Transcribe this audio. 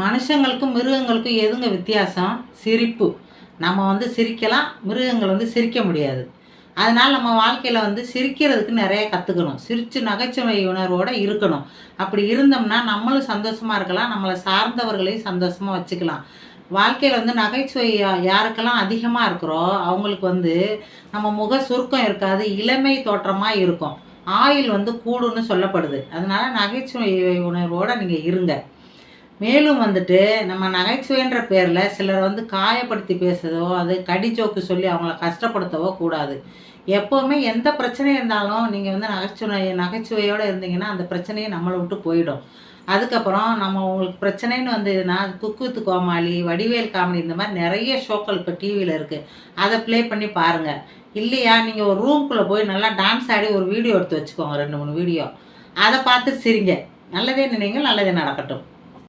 மனுஷங்களுக்கும் மிருகங்களுக்கும் எதுங்க வித்தியாசம்? சிரிப்பு. நம்ம சிரிக்கலாம், மிருகங்கள் சிரிக்க முடியாது. அதனால் நம்ம வாழ்க்கையில் சிரிக்கிறதுக்கு நிறைய கற்றுக்கணும். சிரித்து நகைச்சுவை உணர்வோடு இருக்கணும். அப்படி இருந்தோம்னா நம்மளும் சந்தோஷமாக இருக்கலாம், நம்மளை சார்ந்தவர்களையும் சந்தோஷமாக வச்சுக்கலாம். வாழ்க்கையில் நகைச்சுவை யாருக்கெல்லாம் அதிகமாக இருக்கிறோ அவங்களுக்கு நம்ம முக சுருக்கம் இருக்காது, இளமை தோற்றமாக இருக்கும். ஆயுள் கூடுன்னு சொல்லப்படுது. அதனால் நகைச்சுவை உணர்வோடு நீங்கள் இருங்க. மேலும் நம்ம நகைச்சுவைன்ற பேரில் சிலர் காயப்படுத்தி பேசுறதோ, அது கடி ஜோக்கு சொல்லி அவங்கள கஷ்டப்படுத்தவோ கூடாது. எப்போவுமே எந்த பிரச்சனை இருந்தாலும் நீங்கள் நகைச்சுவையோடு இருந்தீங்கன்னா அந்த பிரச்சனையை நம்மளை விட்டு போயிடும். அதுக்கப்புறம் நம்ம உங்களுக்கு பிரச்சனைன்னு வந்ததுன்னா குக்கு வித்து கோமாளி, வடிவேல் காமெடி இந்த மாதிரி நிறைய ஷோக்கள் இப்போ டிவியில் இருக்குது. அதை ப்ளே பண்ணி பாருங்கள். இல்லையா நீங்கள் ஒரு ரூம்குள்ளே போய் நல்லா டான்ஸ் ஆடி ஒரு வீடியோ எடுத்து வச்சுக்கோங்க, 2, 3 வீடியோ. அதை பார்த்து சிரிங்க. நல்லதே நினைங்க, நல்லதே நடக்கட்டும்.